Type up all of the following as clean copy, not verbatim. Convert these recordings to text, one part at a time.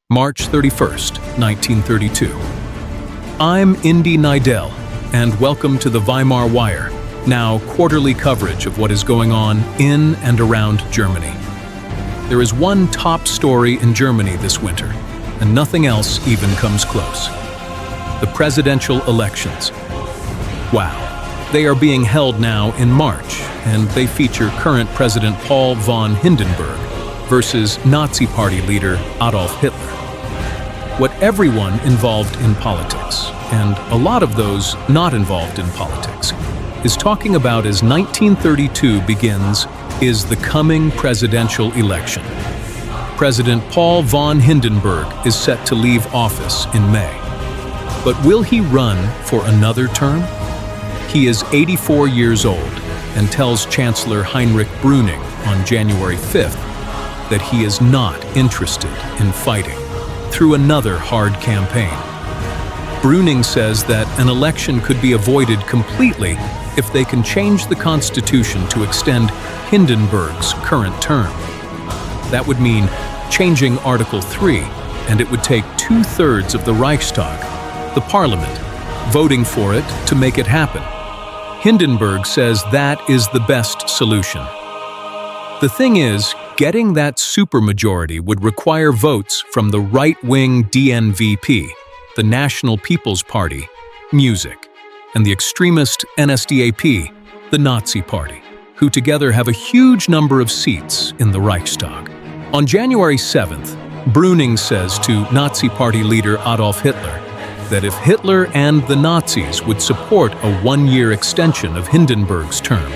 March 31st, 1932. I'm Indy Nidell, and welcome to the Weimar Wire, now quarterly coverage of what is going on in and around Germany. There is one top story in Germany this winter, and nothing else even comes close. The presidential elections. Wow. They are being held now in March, and they feature current President Paul von Hindenburg versus Nazi Party leader Adolf Hitler. What everyone involved in politics, and a lot of those not involved in politics, is talking about as 1932 begins is the coming presidential election. President Paul von Hindenburg is set to leave office in May. But will he run for another term? He is 84 years old and tells Chancellor Heinrich Brüning on January 5th that he is not interested in fighting through another hard campaign. Brüning says that an election could be avoided completely if they can change the Constitution to extend Hindenburg's current term. That would mean changing Article 3, and it would take 2/3 of the Reichstag, the parliament, voting for it to make it happen. Hindenburg says that is the best solution. The thing is, getting that supermajority would require votes from the right-wing DNVP, the National People's Party, music, and the extremist NSDAP, the Nazi Party, who together have a huge number of seats in the Reichstag. On January 7th, Brüning says to Nazi Party leader Adolf Hitler that if Hitler and the Nazis would support a one-year extension of Hindenburg's term,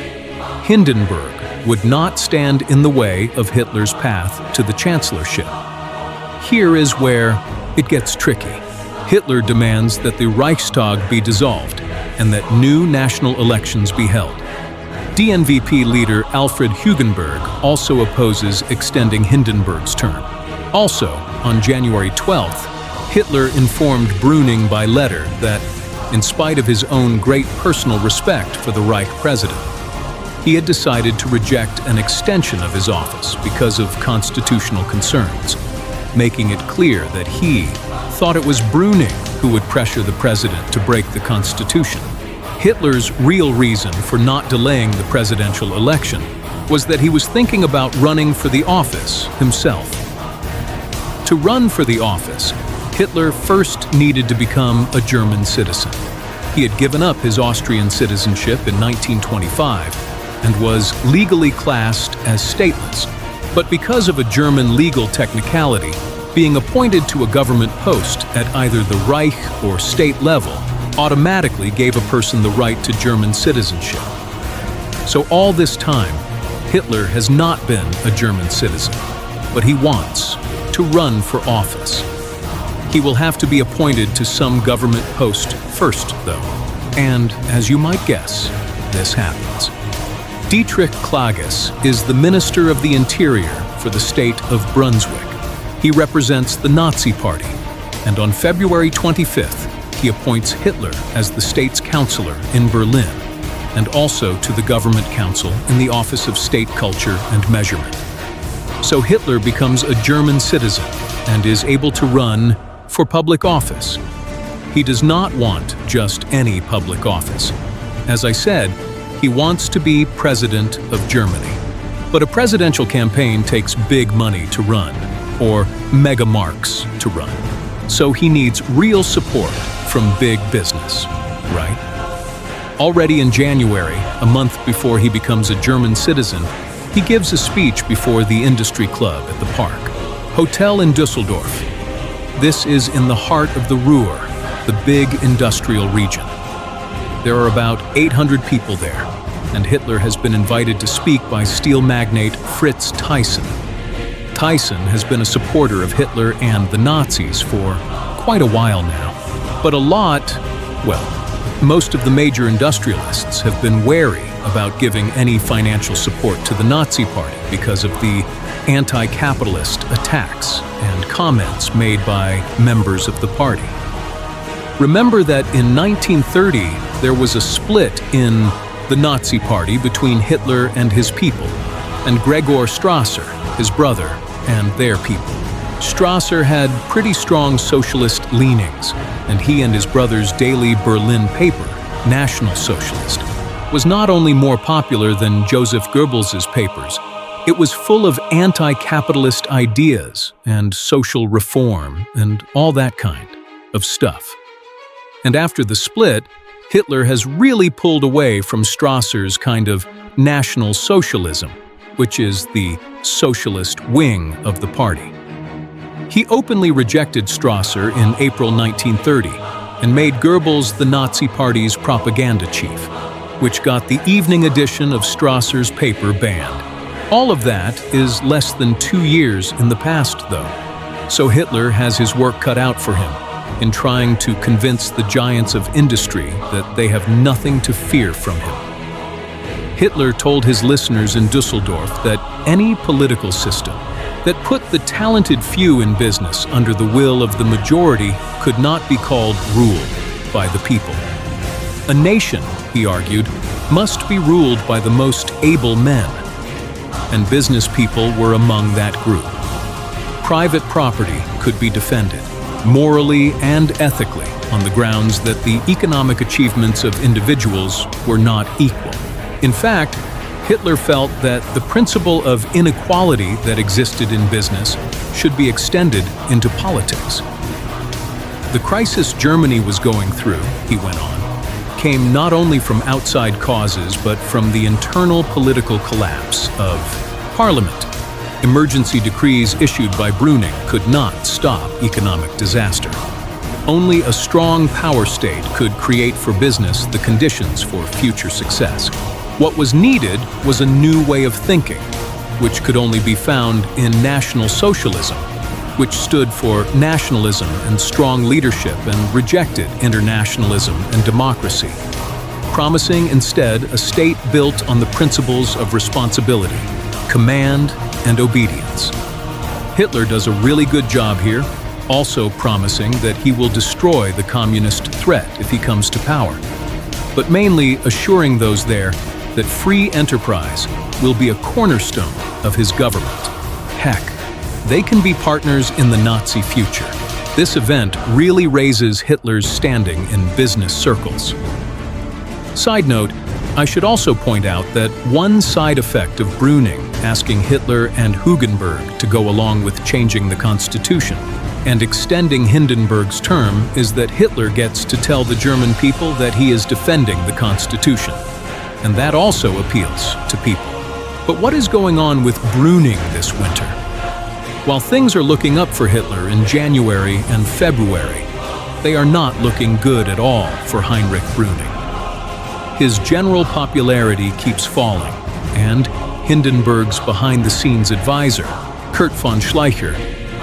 Hindenburg would not stand in the way of Hitler's path to the chancellorship. Here is where it gets tricky. Hitler demands that the Reichstag be dissolved and that new national elections be held. DNVP leader Alfred Hugenberg also opposes extending Hindenburg's term. Also, on January 12th, Hitler informed Brüning by letter that, in spite of his own great personal respect for the Reich president, he had decided to reject an extension of his office because of constitutional concerns, making it clear that he thought it was Brüning who would pressure the president to break the Constitution. Hitler's real reason for not delaying the presidential election was that he was thinking about running for the office himself. To run for the office, Hitler first needed to become a German citizen. He had given up his Austrian citizenship in 1925 and was legally classed as stateless. But because of a German legal technicality, being appointed to a government post at either the Reich or state level automatically gave a person the right to German citizenship. So all this time, Hitler has not been a German citizen, but he wants to run for office. He will have to be appointed to some government post first, though. And, as you might guess, this happens. Dietrich Klages is the Minister of the Interior for the state of Brunswick. He represents the Nazi Party, and on February 25th, he appoints Hitler as the state's counselor in Berlin, and also to the government council in the Office of State Culture and Measurement. So Hitler becomes a German citizen and is able to run for public office. He does not want just any public office. As I said, he wants to be president of Germany. But a presidential campaign takes big money to run, or mega marks to run. So he needs real support from big business, right? Already in January, a month before he becomes a German citizen, he gives a speech before the Industry Club at the park, Hotel in Düsseldorf. This is in the heart of the Ruhr, the big industrial region. There are about 800 people there, and Hitler has been invited to speak by steel magnate Fritz Thyssen. Thyssen has been a supporter of Hitler and the Nazis for quite a while now. But most of the major industrialists have been wary about giving any financial support to the Nazi Party because of the anti-capitalist attacks and comments made by members of the party. Remember that in 1930, there was a split in the Nazi Party between Hitler and his people, and Gregor Strasser, his brother, and their people. Strasser had pretty strong socialist leanings, and he and his brother's daily Berlin paper, National Socialist, was not only more popular than Joseph Goebbels's papers, it was full of anti-capitalist ideas and social reform and all that kind of stuff. And after the split, Hitler has really pulled away from Strasser's kind of National Socialism, which is the socialist wing of the party. He openly rejected Strasser in April 1930 and made Goebbels the Nazi Party's propaganda chief, which got the evening edition of Strasser's paper banned. All of that is less than 2 years in the past, though, so Hitler has his work cut out for him in trying to convince the giants of industry that they have nothing to fear from him. Hitler told his listeners in Dusseldorf that any political system that put the talented few in business under the will of the majority could not be called ruled by the people. A nation, he argued, must be ruled by the most able men, and business people were among that group. Private property could be defended, morally and ethically, on the grounds that the economic achievements of individuals were not equal. In fact, Hitler felt that the principle of inequality that existed in business should be extended into politics. The crisis Germany was going through, he went on, came not only from outside causes but from the internal political collapse of Parliament. Emergency decrees issued by Brüning could not stop economic disaster. Only a strong power state could create for business the conditions for future success. What was needed was a new way of thinking, which could only be found in National Socialism, which stood for nationalism and strong leadership and rejected internationalism and democracy, promising instead a state built on the principles of responsibility, command, and obedience. Hitler does a really good job here, also promising that he will destroy the communist threat if he comes to power, but mainly assuring those there that free enterprise will be a cornerstone of his government. Heck, they can be partners in the Nazi future. This event really raises Hitler's standing in business circles. Side note, I should also point out that one side effect of Brüning asking Hitler and Hugenberg to go along with changing the Constitution and extending Hindenburg's term is that Hitler gets to tell the German people that he is defending the Constitution. And that also appeals to people. But what is going on with Brüning this winter? While things are looking up for Hitler in January and February, they are not looking good at all for Heinrich Brüning. His general popularity keeps falling, and Hindenburg's behind-the-scenes advisor, Kurt von Schleicher,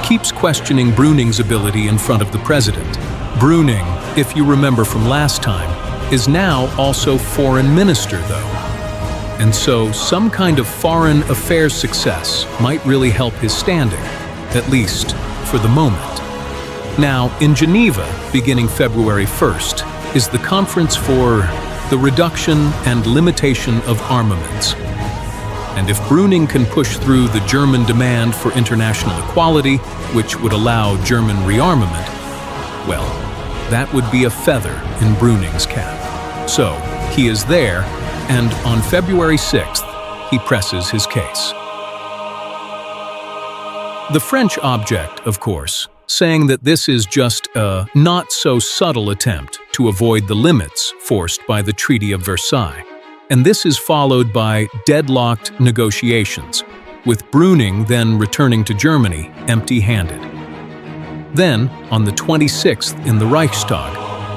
keeps questioning Brüning's ability in front of the president. Brüning, if you remember from last time, is now also foreign minister, though. And so some kind of foreign affairs success might really help his standing, at least for the moment. Now, in Geneva, beginning February 1st, is the Conference for the Reduction and Limitation of Armaments. And if Brüning can push through the German demand for international equality, which would allow German rearmament, well, that would be a feather in Brüning's cap. So, he is there, and on February 6th, he presses his case. The French object, of course, saying that this is just a not-so-subtle attempt to avoid the limits forced by the Treaty of Versailles. And this is followed by deadlocked negotiations, with Brüning then returning to Germany empty-handed. Then, on the 26th in the Reichstag,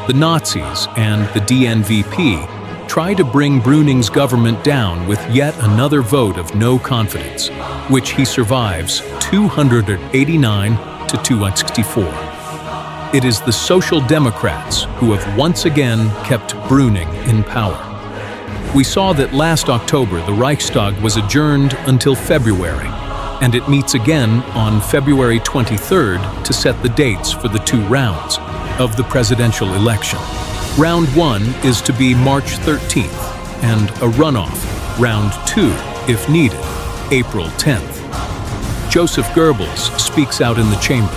the Nazis and the DNVP try to bring Brüning's government down with yet another vote of no confidence, which he survives 289 to 264. It is the Social Democrats who have once again kept Brüning in power. We saw that last October the Reichstag was adjourned until February, and it meets again on February 23rd to set the dates for the 2 rounds of the presidential election. Round 1 is to be March 13th, and a runoff, Round 2, if needed, April 10th. Joseph Goebbels speaks out in the chamber,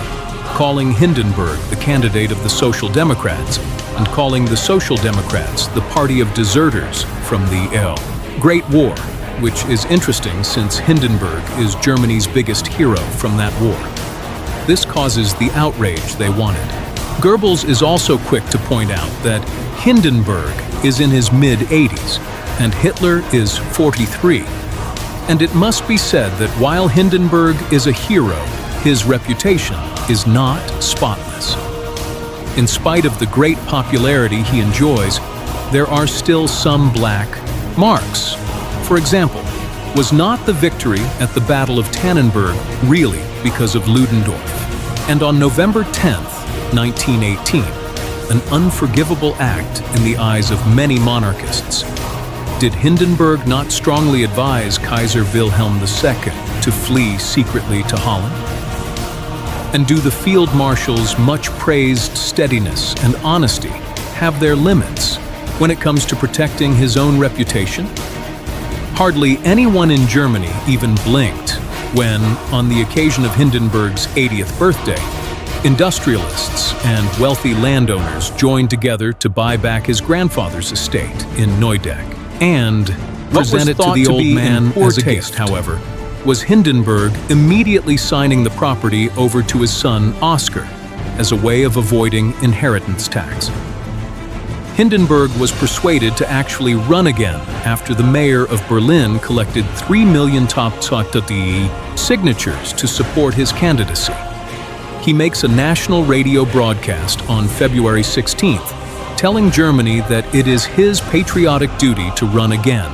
calling Hindenburg the candidate of the Social Democrats and calling the Social Democrats the party of deserters from the Great War, which is interesting since Hindenburg is Germany's biggest hero from that war. This causes the outrage they wanted. Goebbels is also quick to point out that Hindenburg is in his mid-80s and Hitler is 43. And it must be said that while Hindenburg is a hero, his reputation is not spotless. In spite of the great popularity he enjoys, there are still some black marks. For example, was not the victory at the Battle of Tannenberg really because of Ludendorff? And on November 10th, 1918, an unforgivable act in the eyes of many monarchists. Did Hindenburg not strongly advise Kaiser Wilhelm II to flee secretly to Holland? And do the field marshal's much-praised steadiness and honesty have their limits when it comes to protecting his own reputation? Hardly anyone in Germany even blinked when, on the occasion of Hindenburg's 80th birthday, industrialists and wealthy landowners joined together to buy back his grandfather's estate in Neudeck and present it to the old man as a gift. However, was Hindenburg immediately signing the property over to his son Oscar as a way of avoiding inheritance tax. Hindenburg was persuaded to actually run again after the mayor of Berlin collected 3 million signatures to support his candidacy. He makes a national radio broadcast on February 16th, telling Germany that it is his patriotic duty to run again,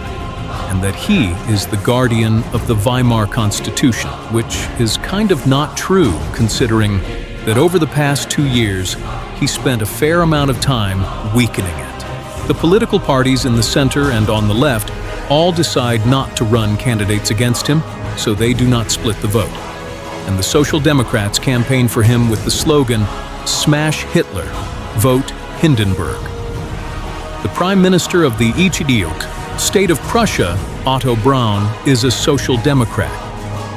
and that he is the guardian of the Weimar Constitution, which is kind of not true considering that over the past 2 years, he spent a fair amount of time weakening it. The political parties in the center and on the left all decide not to run candidates against him, so they do not split the vote. And the Social Democrats campaign for him with the slogan, "Smash Hitler, vote Hindenburg." The Prime Minister of the Idiot State of Prussia, Otto Braun, is a Social Democrat,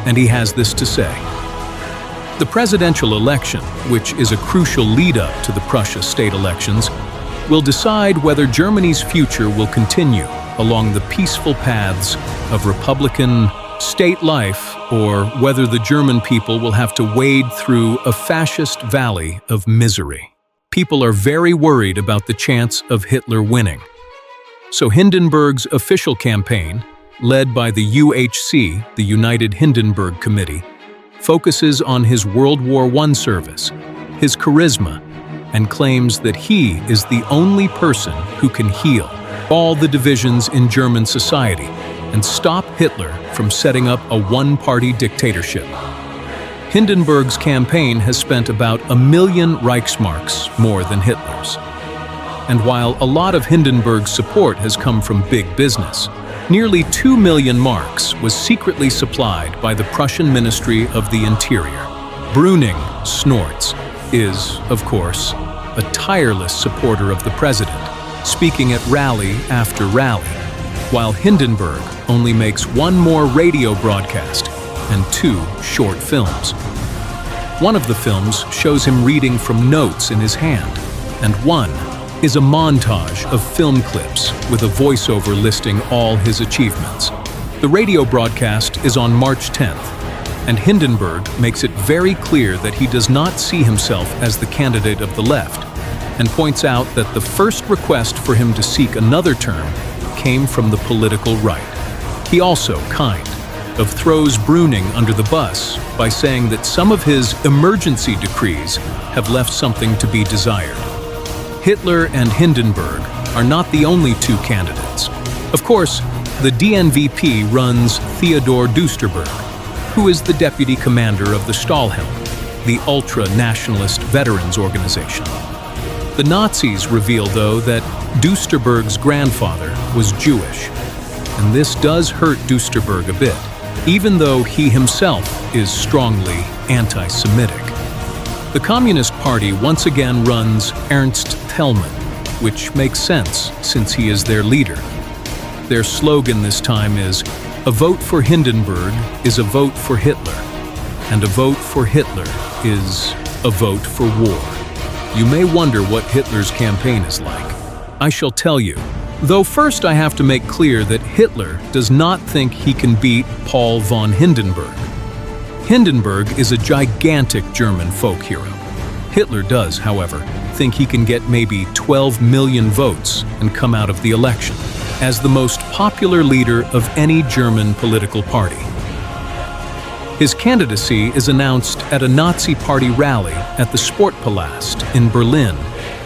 and he has this to say. The presidential election, which is a crucial lead-up to the Prussia state elections, will decide whether Germany's future will continue along the peaceful paths of Republican state life or whether the German people will have to wade through a fascist valley of misery. People are very worried about the chance of Hitler winning. So Hindenburg's official campaign, led by the UHC, the United Hindenburg Committee, focuses on his World War I service, his charisma, and claims that he is the only person who can heal all the divisions in German society and stop Hitler from setting up a one-party dictatorship. Hindenburg's campaign has spent about 1 million Reichsmarks more than Hitler's. And while a lot of Hindenburg's support has come from big business, nearly 2 million marks was secretly supplied by the Prussian Ministry of the Interior. Brüning snorts, is, of course, a tireless supporter of the president, speaking at rally after rally, while Hindenburg only makes 1 more radio broadcast and 2 short films. One of the films shows him reading from notes in his hand, and one is a montage of film clips with a voiceover listing all his achievements. The radio broadcast is on March 10th, and Hindenburg makes it very clear that he does not see himself as the candidate of the left, and points out that the first request for him to seek another term came from the political right. He also throws Brüning under the bus by saying that some of his emergency decrees have left something to be desired. Hitler and Hindenburg are not the only 2 candidates. Of course, the DNVP runs Theodor Duesterberg, who is the deputy commander of the Stahlhelm, the ultra-nationalist veterans organization. The Nazis reveal, though, that Duesterberg's grandfather was Jewish, and this does hurt Duesterberg a bit, even though he himself is strongly anti-Semitic. The Communist Party once again runs Ernst Thälmann, which makes sense since he is their leader. Their slogan this time is, "A vote for Hindenburg is a vote for Hitler." and a vote for Hitler is a vote for war. You may wonder what Hitler's campaign is like. I shall tell you. Though first I have to make clear that Hitler does not think he can beat Paul von Hindenburg. Hindenburg is a gigantic German folk hero. Hitler does, however, think he can get maybe 12 million votes and come out of the election as the most popular leader of any German political party. His candidacy is announced at a Nazi party rally at the Sportpalast in Berlin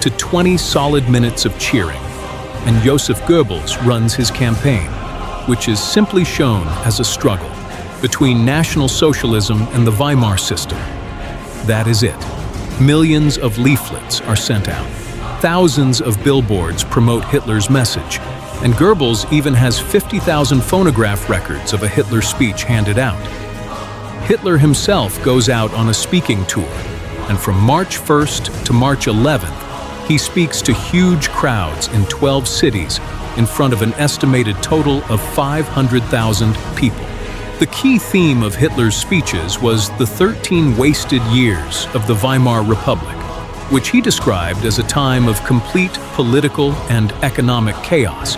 to 20 solid minutes of cheering, and Joseph Goebbels runs his campaign, which is simply shown as a struggle between National Socialism and the Weimar system. That is it. Millions of leaflets are sent out. Thousands of billboards promote Hitler's message, and Goebbels even has 50,000 phonograph records of a Hitler speech handed out. Hitler himself goes out on a speaking tour, and from March 1st to March 11th, he speaks to huge crowds in 12 cities in front of an estimated total of 500,000 people. The key theme of Hitler's speeches was the 13 wasted years of the Weimar Republic, which he described as a time of complete political and economic chaos,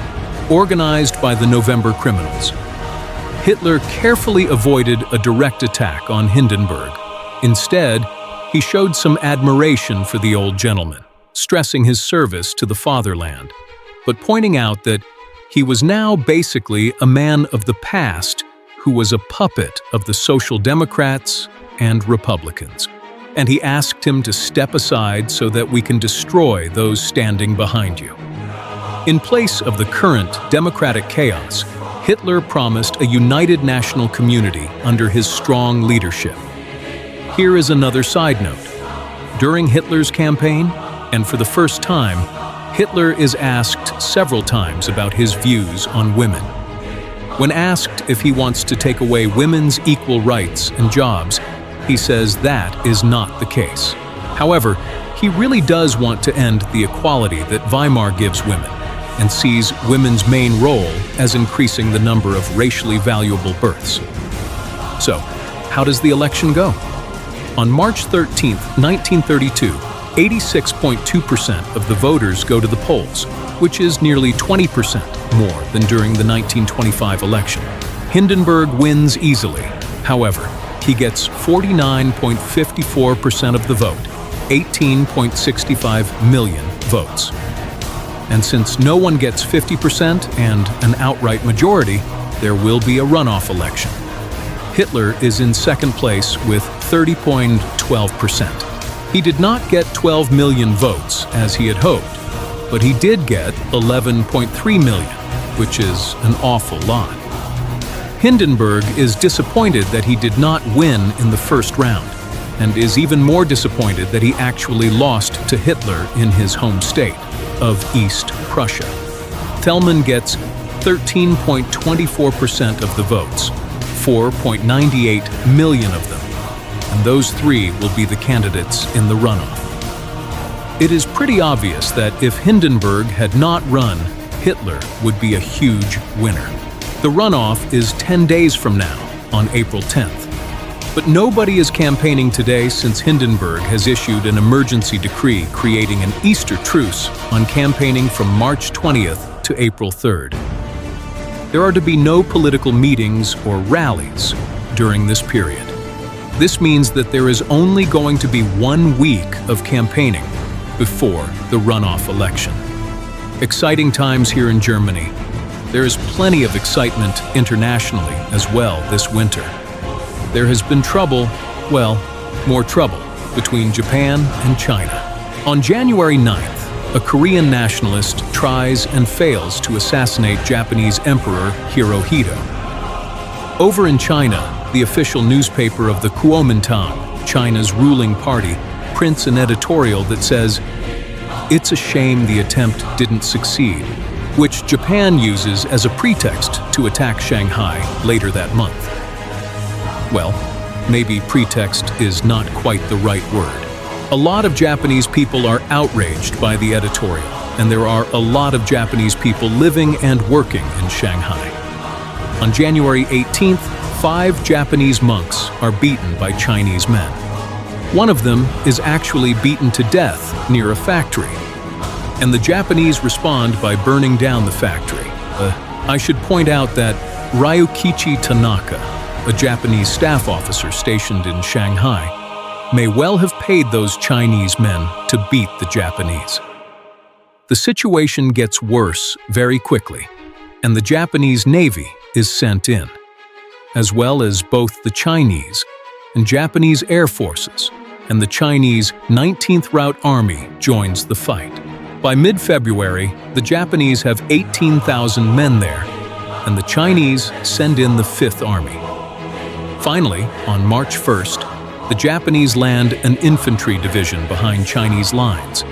organized by the November criminals. Hitler carefully avoided a direct attack on Hindenburg. Instead, he showed some admiration for the old gentleman, stressing his service to the fatherland, but pointing out that he was now basically a man of the past who was a puppet of the Social Democrats and Republicans. And he asked him to step aside so that we can destroy those standing behind you. In place of the current democratic chaos, Hitler promised a united national community under his strong leadership. Here is another side note. During Hitler's campaign, and for the first time, Hitler is asked several times about his views on women. When asked if he wants to take away women's equal rights and jobs, he says that is not the case. However, he really does want to end the equality that Weimar gives women, and sees women's main role as increasing the number of racially valuable births. So, how does the election go? On March 13, 1932, 86.2% of the voters go to the polls, which is nearly 20% more than during the 1925 election. Hindenburg wins easily. However, he gets 49.54% of the vote, 18.65 million votes. And since no one gets 50% and an outright majority, there will be a runoff election. Hitler is in second place with 30.12%. He did not get 12 million votes as he had hoped, but he did get 11.3 million, which is an awful lot. Hindenburg is disappointed that he did not win in the first round, and is even more disappointed that he actually lost to Hitler in his home state of East Prussia. Thälmann gets 13.24% of the votes, 4.98 million of them, and those three will be the candidates in the runoff. It is pretty obvious that if Hindenburg had not run, Hitler would be a huge winner. The runoff is 10 days from now, on April 10th. But nobody is campaigning today since Hindenburg has issued an emergency decree creating an Easter truce on campaigning from March 20th to April 3rd. There are to be no political meetings or rallies during this period. This means that there is only going to be 1 week of campaigning before the runoff election. Exciting times here in Germany. There is plenty of excitement internationally as well this winter. There has been trouble, well, more trouble, between Japan and China. On January 9th, a Korean nationalist tries and fails to assassinate Japanese Emperor Hirohito. Over in China, the official newspaper of the Kuomintang, China's ruling party, prints an editorial that says, "It's a shame the attempt didn't succeed," which Japan uses as a pretext to attack Shanghai later that month. Well, maybe pretext is not quite the right word. A lot of Japanese people are outraged by the editorial, and there are a lot of Japanese people living and working in Shanghai. On January 18th, 5 Japanese monks are beaten by Chinese men. One of them is actually beaten to death near a factory, and the Japanese respond by burning down the factory. I should point out that Ryukichi Tanaka, a Japanese staff officer stationed in Shanghai, may well have paid those Chinese men to beat the Japanese. The situation gets worse very quickly, and the Japanese Navy is sent in, as well as both the Chinese and Japanese Air Forces, and the Chinese 19th Route Army joins the fight. By mid-February, the Japanese have 18,000 men there, and the Chinese send in the 5th Army. Finally, on March 1st, the Japanese land an infantry division behind Chinese lines,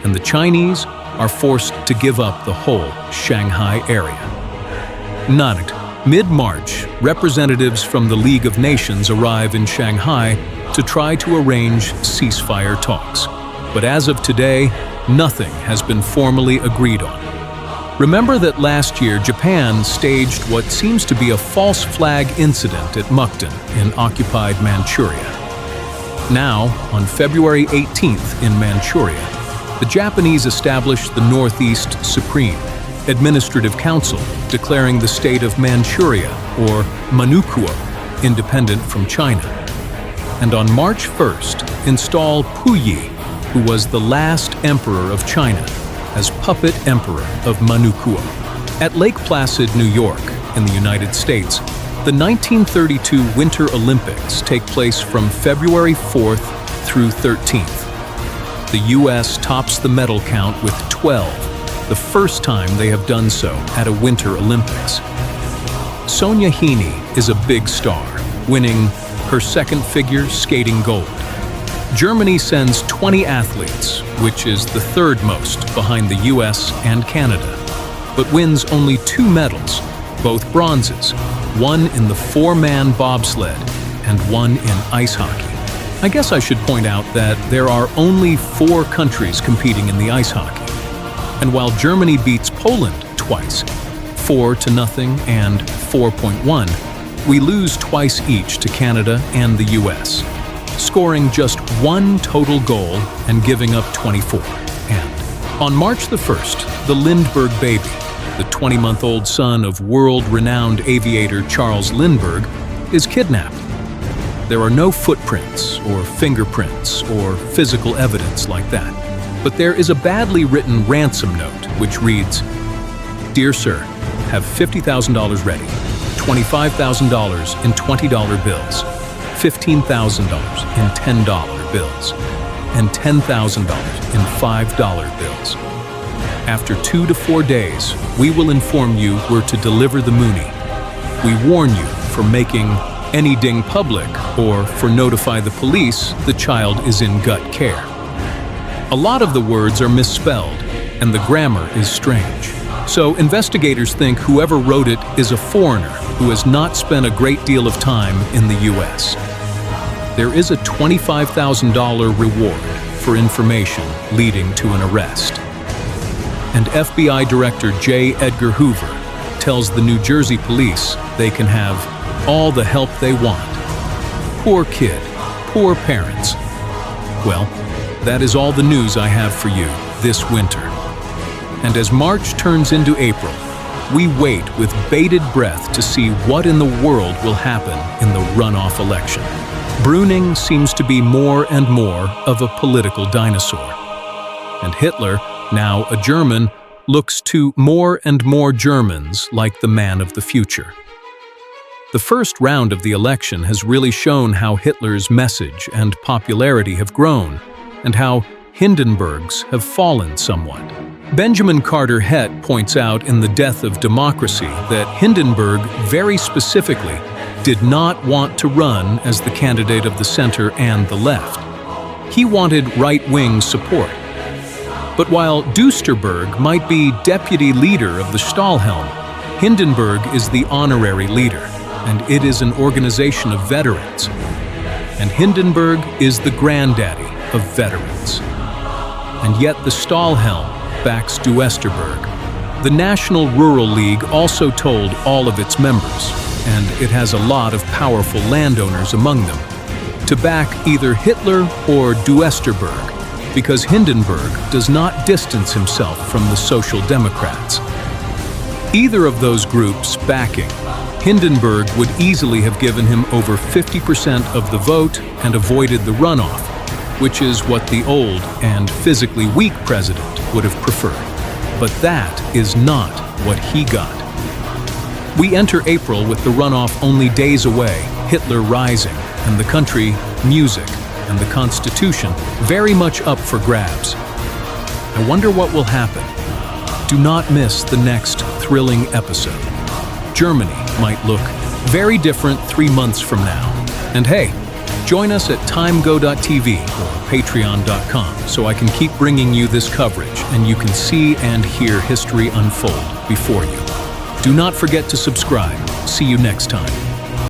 and the Chinese are forced to give up the whole Shanghai area. Mid-March, representatives from the League of Nations arrive in Shanghai to try to arrange ceasefire talks. But as of today, nothing has been formally agreed on. Remember that last year Japan staged what seems to be a false flag incident at Mukden in occupied Manchuria. Now, on February 18th in Manchuria, the Japanese established the Northeast Supreme Administrative Council, declaring the state of Manchuria, or Manchukuo, independent from China. And on March 1st, install Puyi, who was the last emperor of China, as puppet emperor of Manchukuo. At Lake Placid, New York, in the United States, the 1932 Winter Olympics take place from February 4th through 13th. The U.S. tops the medal count with 12, the first time they have done so at a Winter Olympics. Sonia Heaney is a big star, winning her second figure skating gold. Germany sends 20 athletes, which is the third most behind the US and Canada, but wins only 2 medals, both bronzes, one in the 4-man bobsled and one in ice hockey. I guess I should point out that there are only 4 countries competing in the ice hockey. And while Germany beats Poland twice, 4-0 and 4.1, we lose twice each to Canada and the US, scoring just 1 total goal and giving up 24. And on March the 1st, the Lindbergh baby, the 20-month-old son of world-renowned aviator Charles Lindbergh, is kidnapped. There are no footprints or fingerprints or physical evidence like that, but there is a badly written ransom note which reads, "Dear sir, have $50,000 ready, $25,000 in $20 bills, $15,000 in $10 bills, and $10,000 in $5 bills. After 2 to 4 days, we will inform you where to deliver the Moonie. We warn you for making any ding public or for notify the police the child is in gut care." A lot of the words are misspelled, and the grammar is strange. So investigators think whoever wrote it is a foreigner who has not spent a great deal of time in the US. There is a $25,000 reward for information leading to an arrest. And FBI Director J. Edgar Hoover tells the New Jersey police they can have all the help they want. Poor kid, poor parents. Well, that is all the news I have for you this winter. And as March turns into April, we wait with bated breath to see what in the world will happen in the runoff election. Bruning seems to be more and more of a political dinosaur. And Hitler, now a German, looks to more and more Germans like the man of the future. The first round of the election has really shown how Hitler's message and popularity have grown, and how Hindenburg's have fallen somewhat. Benjamin Carter Hett points out in The Death of Democracy that Hindenburg very specifically did not want to run as the candidate of the center and the left. He wanted right-wing support. But while Duesterberg might be deputy leader of the Stahlhelm, Hindenburg is the honorary leader, and it is an organization of veterans. And Hindenburg is the granddaddy of veterans. And yet the Stahlhelm backs Duesterberg. The National Rural League also told all of its members, and it has a lot of powerful landowners among them, to back either Hitler or Du Esterberg, because Hindenburg does not distance himself from the Social Democrats. Either of those groups backing, Hindenburg would easily have given him over 50% of the vote and avoided the runoff, which is what the old and physically weak president would have preferred. But that is not what he got. We enter April with the runoff only days away, Hitler rising, and the country, music, and the Constitution very much up for grabs. I wonder what will happen. Do not miss the next thrilling episode. Germany might look very different 3 months from now. And hey, join us at timego.tv or patreon.com so I can keep bringing you this coverage and you can see and hear history unfold before you. Do not forget to subscribe. See you next time.